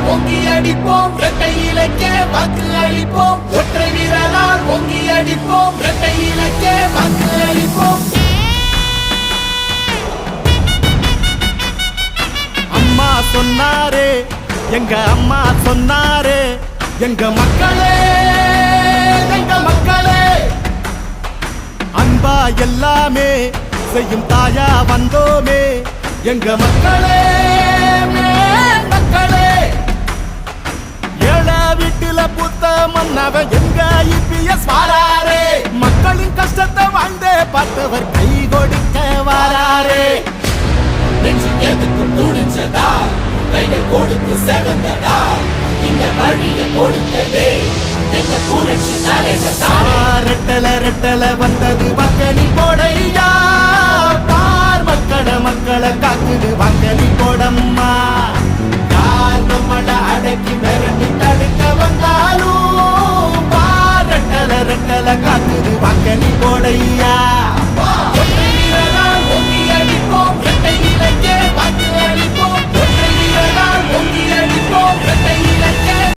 பொங்கி அடிப்போம் இரட்டை இலக்கே வாக்கு அளிப்போம் ஒற்றை வீரலால் பொங்கி அடிப்போம் இரட்டை இலக்கே வாக்கு அளிப்போம் அம்மா சொன்னாரே எங்க அம்மா சொன்னாரே எங்க மக்களே எங்க மக்களே அன்பா எல்லாமே செய்யும் தாயா வந்தோமே எங்க மக்களே மக்களே ஏழ வீட்டுல புத்த மன்னவ எங்க இபிஎஸ் வாராரே மக்களின் கஷ்டத்தை வாழ்ந்தே பார்த்தவர் கை கொடுக்க வாராரே நெஞ்சு எதுக்கு துணிச்சதா கைகள் கொடுத்து செவந்ததா இந்த வழியை கொடுத்ததே எங்க புரட்சி தலைவதா ரெட்டல ரெட்டல வந்தது மக்களி போடையா பார் மக்களை காக்குது மக்களி போடம்மா யார் நம்மள அடக்கி மிரட்டி தடுக்க வந்தாலும் பார் ரெட்டல ரெட்டல காக்குது மக்களி போடையா